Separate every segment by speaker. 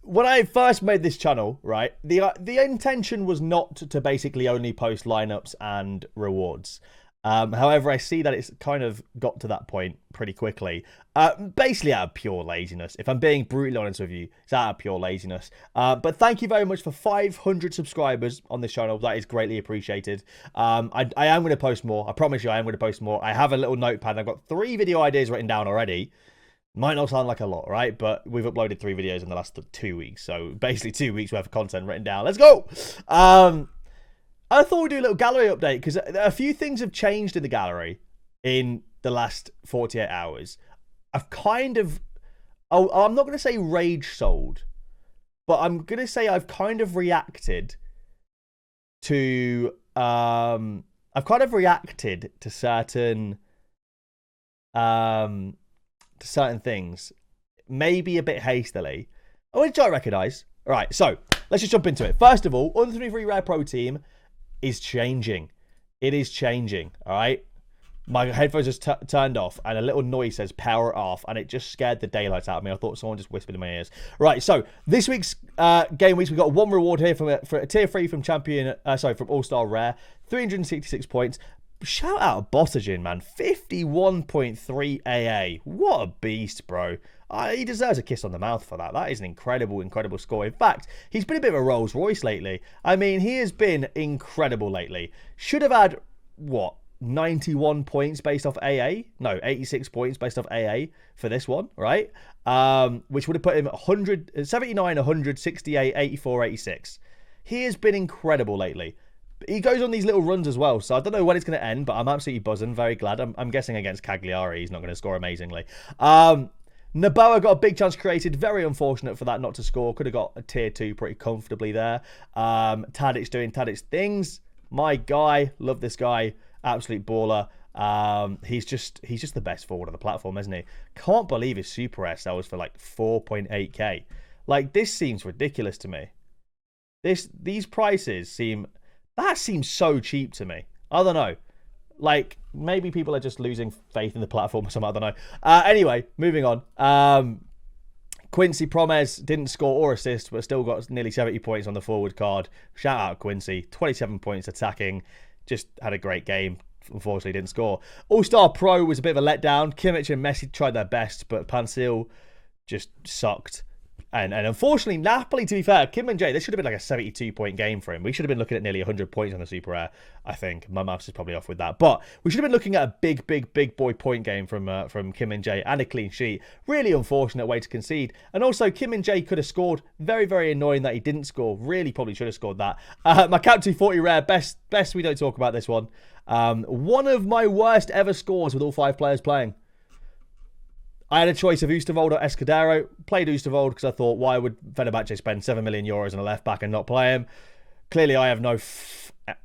Speaker 1: When I first made this channel, right, the intention was not to basically only post lineups and rewards. However, I see that it's kind of got to that point pretty quickly. Basically out of pure laziness. If I'm being brutally honest with you, it's out of pure laziness. But thank you very much for 500 subscribers on this channel. That is greatly appreciated. I am going to post more. I promise you I am going to post more. I have a little notepad. I've got 3 video ideas written down already. Might not sound like a lot, right? But we've uploaded 3 videos in the last 2 weeks. So basically 2 weeks worth of content written down. Let's go! I thought we'd do a little gallery update because a few things have changed in the gallery in the last 48 hours. I've kind of... Oh, I'm not going to say rage sold, but I'm going to say I've kind of reacted to... I've kind of reacted to certain... certain things, maybe a bit hastily, which I recognise. All right, so let's just jump into it. First of all, Under 23 Rare Pro Team is changing. It is changing, all right? My headphones just turned off, and a little noise says power off, and it just scared the daylights out of me. I thought someone just whispered in my ears. Right, so this week's game weeks, we've got 1 reward here for a tier 3 from from All-Star Rare, 366 points. Shout out Botajin, man. 51.3 AA. What a beast, bro. He deserves a kiss on the mouth for that. That is an incredible, incredible score. In fact, he's been a bit of a Rolls Royce lately. I mean, he has been incredible lately. Should have had, what, 91 points based off AA? No, 86 points based off AA for this one, right? Which would have put him 79, 168, 84, 86. He has been incredible lately. He goes on these little runs as well, so I don't know when it's going to end, but I'm absolutely buzzing. Very glad. I'm guessing against Cagliari, he's not going to score amazingly. Naboa got a big chance created. Very unfortunate for that not to score. Could have got a tier 2 pretty comfortably there. Tadic doing Tadic things. My guy. Love this guy. Absolute baller. He's just the best forward on the platform, isn't he? Can't believe his Super S sells for like 4.8k. Like, this seems ridiculous to me. These prices seem... That seems so cheap to me. I don't know. Like, maybe people are just losing faith in the platform or something. I don't know. Anyway, moving on. Quincy Promes didn't score or assist, but still got nearly 70 points on the forward card. Shout out Quincy. 27 points attacking. Just had a great game. Unfortunately, didn't score. All-Star Pro was a bit of a letdown. Kimmich and Messi tried their best, but Pansil just sucked. And unfortunately, Napoli, to be fair, Kim and Jay, this should have been like a 72-point game for him. We should have been looking at nearly 100 points on the Super Rare, I think. My maths is probably off with that. But we should have been looking at a big boy point game from Kim and Jay and a clean sheet. Really unfortunate way to concede. And also, Kim and Jay could have scored. Very, very annoying that he didn't score. Really probably should have scored that. My Cap 240 Rare, best we don't talk about this one. One of my worst ever scores with all 5 players playing. I had a choice of Oosterwolde or Escudero. Played Oosterwolde because I thought, why would Fenerbahce spend 7 million euros on a left back and not play him? Clearly, I have no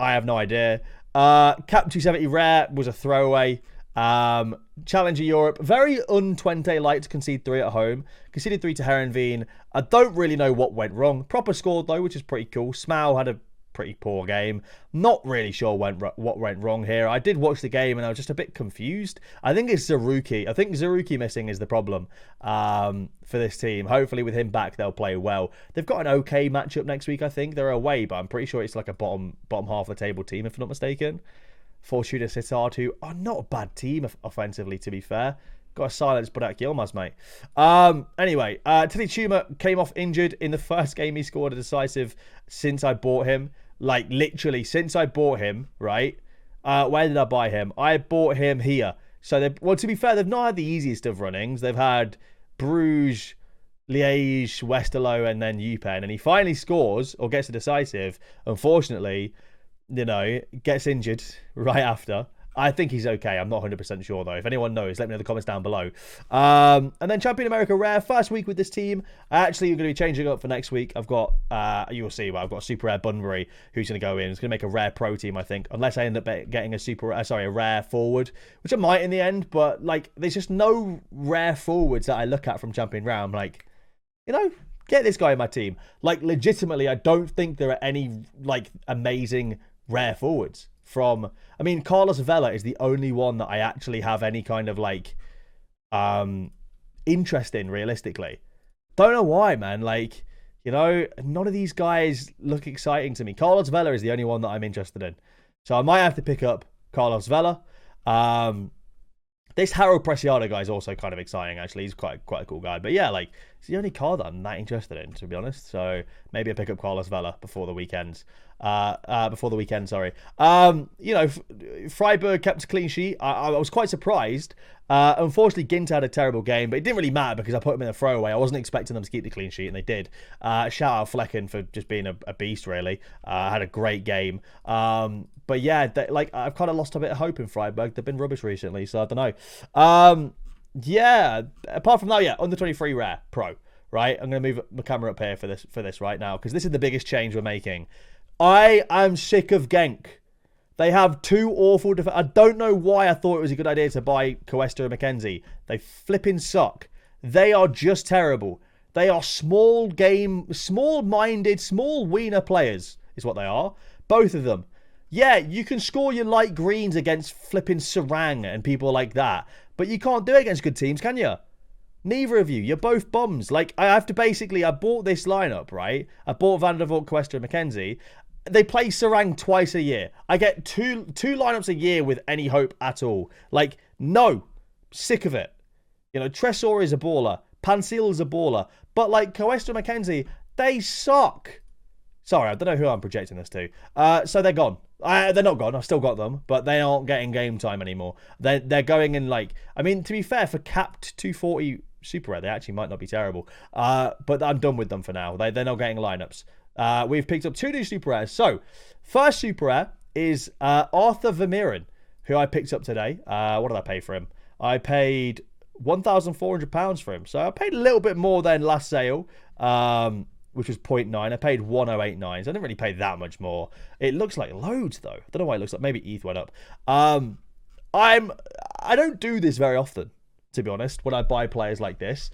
Speaker 1: idea. Cap 270 Rare was a throwaway. Challenger Europe, very un-Twente like to concede 3 at home. Conceded 3 to Herenveen. I don't really know what went wrong. Proper scored though, which is pretty cool. Smau had a pretty poor game. Not really sure what went wrong here. I did watch the game and I was just a bit confused. I think it's Zaruki. I think Zaruki missing is the problem for this team. Hopefully with him back, they'll play well. They've got an okay matchup next week, I think. They're away, but I'm pretty sure it's like a bottom half of the table team, if I'm not mistaken. Fortuna Sittard, who are not a bad team offensively, to be fair. Got to silence Burak Yilmaz, mate. Anyway, Tilly Chuma came off injured in the first game. He scored a decisive since I bought him. Like, literally, since I bought him, right? Where did I buy him? I bought him here. So, well, to be fair, they've not had the easiest of runnings. They've had Bruges, Liège, Westerlo, and then Eupen. And he finally scores, or gets a decisive. Unfortunately, you know, gets injured right after. I think he's okay. I'm not 100% sure, though. If anyone knows, let me know in the comments down below. And then Champion America Rare, first week with this team. I actually am going to be changing up for next week. I've got, you'll see, well, I've got a Super Rare Bunbury who's going to go in. It's going to make a Rare Pro team, I think, unless I end up getting a Rare Forward, which I might in the end. But, like, there's just no Rare Forwards that I look at from Champion Rare. I'm like, you know, get this guy in my team. Like, legitimately, I don't think there are any, like, amazing Rare Forwards. I mean, Carlos Vela is the only one that I actually have any kind of like interest in, realistically. Don't know why, man. Like, none of these guys look exciting to me. Carlos Vela is the only one that I'm interested in. So I might have to pick up Carlos Vela. This Harold Preciado guy is also kind of exciting, actually. He's quite a cool guy. But yeah, like, it's the only card that I'm that interested in, to be honest. So maybe I pick up Carlos Vela before the weekend. Sorry. Freiburg kept a clean sheet. I was quite surprised. Unfortunately, Ginter had a terrible game, but it didn't really matter because I put him in a throwaway. I wasn't expecting them to keep the clean sheet, and they did. Shout out Flecken for just being a beast, really. Had a great game. But yeah, I've kind of lost a bit of hope in Freiburg. They've been rubbish recently, so I don't know. Yeah, apart from that, yeah, under 23 rare pro, right? I'm going to move the camera up here for this right now because this is the biggest change we're making. I am sick of Genk. They have two awful I don't know why I thought it was a good idea to buy Cuesta and McKenzie. They flipping suck. They are just terrible. They are small-minded, small wiener players is what they are. Both of them. Yeah, you can score your light greens against flipping Sarang and people like that, but you can't do it against good teams, can you? Neither of you. You're both bums. Like, I bought this lineup, right? I bought Van der Vaart, Cuesta and McKenzie. They play Sarang twice a year. I get two lineups a year with any hope at all. Like, no. Sick of it. Tresor is a baller. Pansil is a baller. But, like, Cuesta and McKenzie, they suck. Sorry, I don't know who I'm projecting this to. So they're gone. They're not gone. I've still got them, but they aren't getting game time anymore. They're going in like... I mean, to be fair, for capped 240 super rare, they actually might not be terrible. But I'm done with them for now. They're not getting lineups. We've picked up 2 new super rares. So, first super rare is Arthur Vermeeren, who I picked up today. What did I pay for him? I paid £1,400 for him. So I paid a little bit more than last sale, which was 0.9. I paid 1,089. So I didn't really pay that much more. It looks like loads, though. I don't know why it looks like. Maybe ETH went up. I don't do this very often, to be honest, when I buy players like this.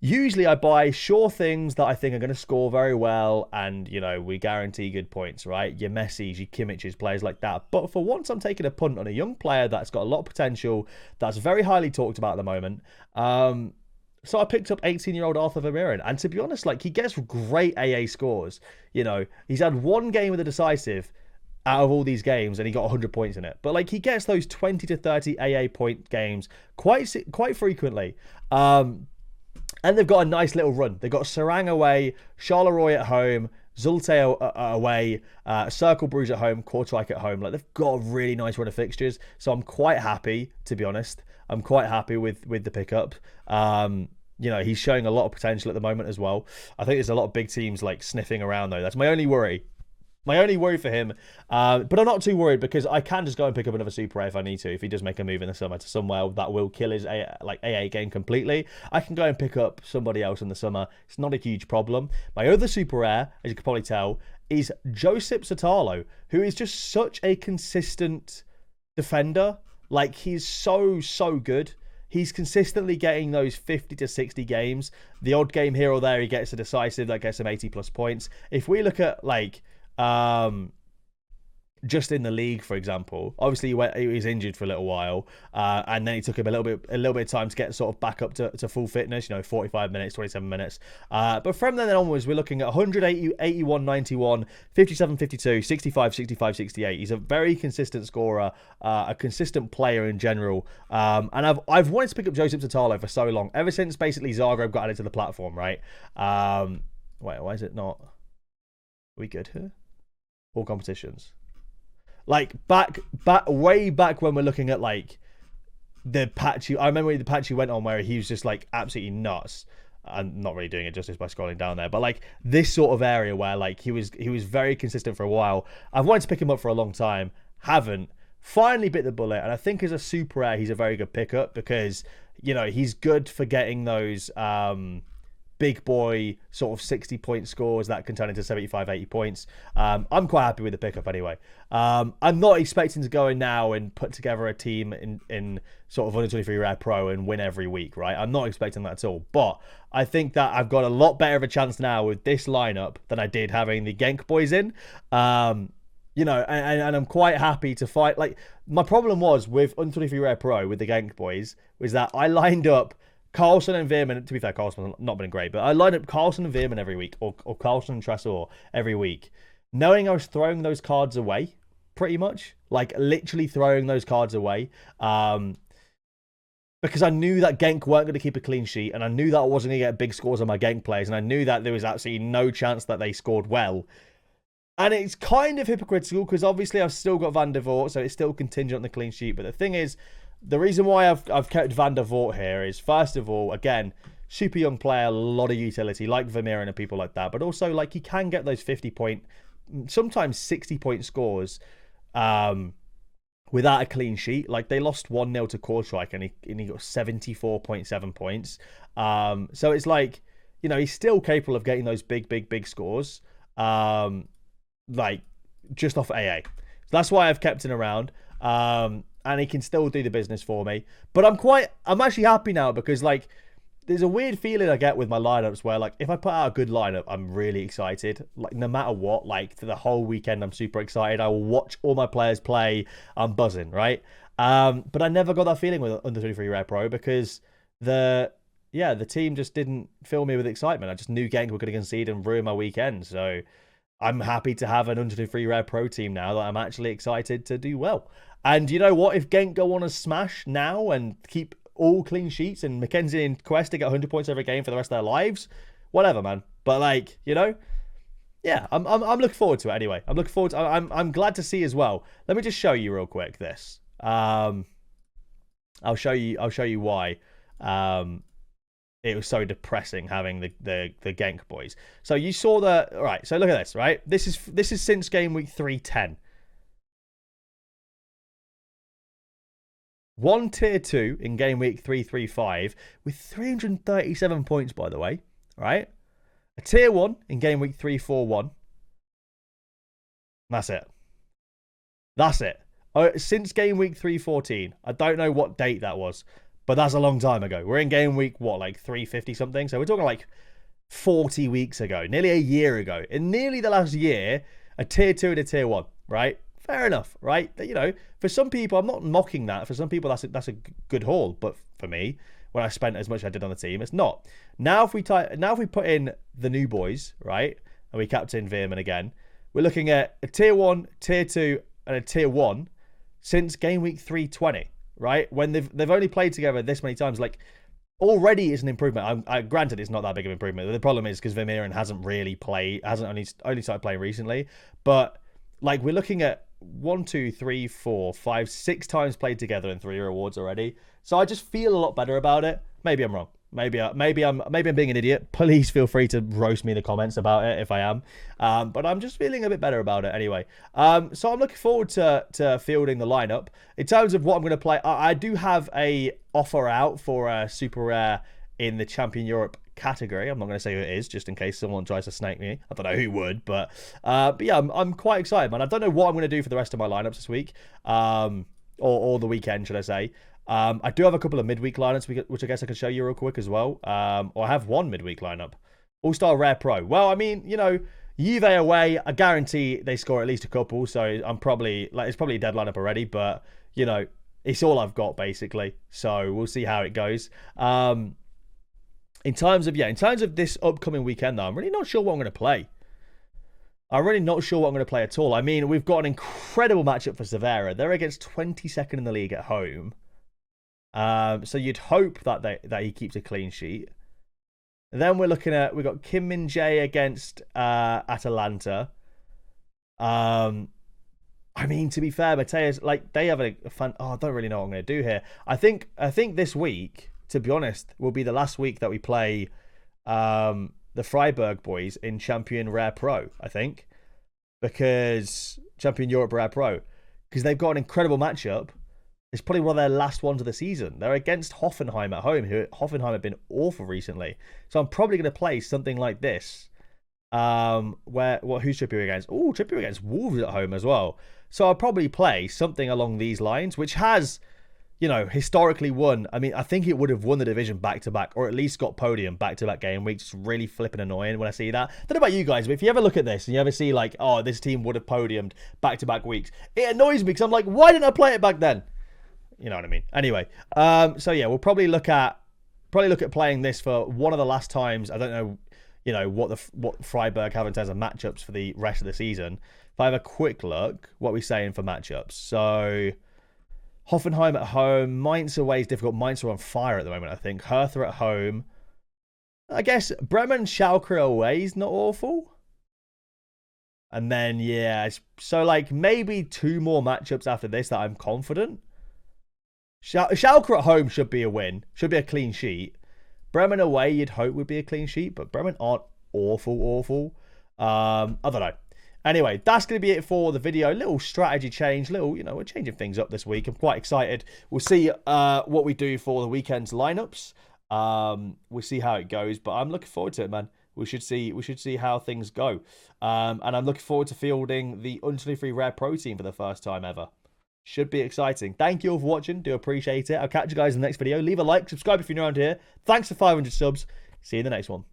Speaker 1: Usually I buy sure things that I think are going to score very well and, we guarantee good points, right? Your Messis, your Kimmiches, players like that. But for once, I'm taking a punt on a young player that's got a lot of potential, that's very highly talked about at the moment. So I picked up 18-year-old Arthur Vermeeren. And to be honest, like, he gets great AA scores. He's had one game with a decisive out of all these games and he got 100 points in it. But, like, he gets those 20 to 30 AA point games quite frequently. And they've got a nice little run. They've got Sarang away, Charleroi at home, Zulte away, Circle Bruges at home, Kortrijk at home. Like, they've got a really nice run of fixtures. So I'm quite happy, to be honest. I'm quite happy with the pickup. He's showing a lot of potential at the moment as well. I think there's a lot of big teams like sniffing around though. That's my only worry. My only worry for him, but I'm not too worried because I can just go and pick up another super rare if I need to. If he does make a move in the summer to somewhere that will kill his AA game completely, I can go and pick up somebody else in the summer. It's not a huge problem. My other super rare, as you can probably tell, is Josip Satalo, who is just such a consistent defender. Like, he's so good. He's consistently getting those 50 to 60 games. The odd game here or there, he gets a decisive that gets him 80 plus points. If we look at just in the league, for example, obviously he was injured for a little while, and then it took him a little bit of time to get sort of back up to full fitness. 45 minutes, 27 minutes. But from then onwards, we're looking at 180, 81, 91, 57, 52, 65, 65, 68. He's a very consistent scorer, a consistent player in general. And I've wanted to pick up Josip Satalo for so long, ever since basically Zagreb got added to the platform, right? Wait, why is it not? Are we good here? All competitions. Like, way back when we're looking at, like, the patch. I remember the patch he went on where he was just, like, absolutely nuts. I'm not really doing it justice by scrolling down there. But, like, this sort of area where, like, he was very consistent for a while. I've wanted to pick him up for a long time. Haven't. Finally bit the bullet. And I think as a super rare, he's a very good pickup because, he's good for getting those... big boy sort of 60-point scores that can turn into 75, 80 points. I'm quite happy with the pickup anyway. I'm not expecting to go in now and put together a team in sort of 123 Rare Pro and win every week, right? I'm not expecting that at all. But I think that I've got a lot better of a chance now with this lineup than I did having the Genk boys in. And I'm quite happy to fight. Like, my problem was with 123 Rare Pro with the Genk boys was that I lined up Carlson and Veerman, to be fair, Carlson's not been great, but I line up Carlson and Veerman every week, or Carlson and Tressor every week, knowing I was throwing those cards away, pretty much. Like, literally throwing those cards away. Because I knew that Genk weren't going to keep a clean sheet, and I knew that I wasn't going to get big scores on my Genk players, and I knew that there was absolutely no chance that they scored well. And it's kind of hypocritical, because obviously I've still got Van der Voort, so it's still contingent on the clean sheet. But the thing is, the reason why I've kept Van der Voort here is, first of all, again, super young player, a lot of utility, like Vermeer and people like that. But also, like, he can get those 50-point, sometimes 60-point scores without a clean sheet. Like, they lost 1-0 to Kortrijk, and he got 74.7 points. So it's like, you know, he's still capable of getting those big scores, like, just off AA. So that's why I've kept him around. And he can still do the business for me. But I'm actually happy now, because, like, there's a weird feeling I get with my lineups where, like, if I put out a good lineup, I'm really excited. Like, no matter what, like, for the whole weekend, I'm super excited. I will watch all my players play. I'm buzzing, right? But I never got that feeling with Under 23 Rare Pro, because the team just didn't fill me with excitement. I just knew Genk were going to concede and ruin my weekend. So I'm happy to have an Under 23 Rare Pro team now that I'm actually excited to do well. And you know what? If Genk go on a smash now and keep all clean sheets, and Mackenzie and Quest to get 100 points every game for the rest of their lives, whatever, man. But, like, you know, yeah, I'm looking forward to it anyway. I'm looking forward to. I'm glad to see as well. Let me just show you real quick this. I'll show you why. It was so depressing having the Genk boys. So you saw the right. So look at this. Right, this is since game week 310. One tier 2 in game week 335 with 337 points, by the way. Right? A tier 1 in game week 341. That's it. That's it. Since game week 314. I don't know what date that was, but that's a long time ago. We're in game week, what, like 350 something? So we're talking like 40 weeks ago, nearly a year ago. In nearly the last year, a tier 2 and a tier 1, right? Fair enough, right? You know, for some people, I'm not mocking that. For some people, that's a good haul. But for me, when I spent as much as I did on the team, it's not. Now if we put in the new boys, right, and we captain Veerman again, we're looking at a tier 1, tier 2, and a tier 1 since game week 320, right? When they've only played together this many times, like, already is an improvement. Granted, it's not that big of an improvement. The problem is because Vermeeren hasn't really played, hasn't only started playing recently, but, like, we're looking at 1, 2, 3, 4, 5, 6 times played together in 3 rewards already. So I just feel a lot better about it. Maybe I'm wrong. Maybe I'm being an idiot. Please feel free to roast me in the comments about it if I am. But I'm just feeling a bit better about it anyway. So I'm looking forward to fielding the lineup. In terms of what I'm going to play, I do have a offer out for a super rare in the Champion Europe category. I'm not going to say who it is, just in case someone tries to snake me. I don't know who would, but yeah, I'm quite excited, man. I don't know what I'm going to do for the rest of my lineups this week, or the weekend, should I say. I do have a couple of midweek lineups, which I guess I can show you real quick as well. Or I have one midweek lineup. All-Star Rare Pro. Well, I mean, you know, Juve away, I guarantee they score at least a couple, so I'm probably, like, it's probably a dead lineup already, but, you know, it's all I've got, basically. So we'll see how it goes. In terms of this upcoming weekend, though, I'm really not sure what I'm going to play. I'm really not sure what I'm going to play at all. I mean, we've got an incredible matchup for Sorare. They're against 22nd in the league at home. So you'd hope that he keeps a clean sheet. Then we've got Kim Min Jae against Atalanta. I mean, to be fair, Mateus, like, they have a fun. Oh, I don't really know what I'm going to do here. I think this week, to be honest, will be the last week that we play the Freiburg boys in Champion Rare Pro, I think. Because Champion Europe Rare Pro. Because they've got an incredible matchup. It's probably one of their last ones of the season. They're against Hoffenheim at home, who Hoffenheim have been awful recently. So I'm probably going to play something like this. Who's Trippier against? Oh, Trippier against Wolves at home as well. So I'll probably play something along these lines, which has, you know, historically won. I mean, I think it would have won the division back-to-back, or at least got podium back-to-back game weeks. It's really flipping annoying when I see that. I don't know about you guys, but if you ever look at this and you ever see, like, oh, this team would have podiumed back-to-back weeks, it annoys me because I'm like, why didn't I play it back then? You know what I mean? Anyway, so yeah, we'll probably look at probably look at playing this for one of the last times. I don't know, you know, what Freiburg have in terms of matchups for the rest of the season. If I have a quick look, what are we saying for matchups? So Hoffenheim at home, Mainz away is difficult. Mainz are on fire at the moment, I think. Hertha at home. I guess Bremen, Schalke away is not awful. And then, yeah, so like maybe 2 more matchups after this that I'm confident. Schalke at home should be a win. Should be a clean sheet. Bremen away, you'd hope would be a clean sheet, but Bremen aren't awful. I don't know. Anyway, that's going to be it for the video. Little strategy change. We're changing things up this week. I'm quite excited. We'll see what we do for the weekend's lineups. We'll see how it goes, but I'm looking forward to it, man. We should see how things go. And I'm looking forward to fielding the Until Rare Pro team for the first time ever. Should be exciting. Thank you all for watching. Do appreciate it. I'll catch you guys in the next video. Leave a like, subscribe if you're new around here. Thanks for 500 subs. See you in the next one.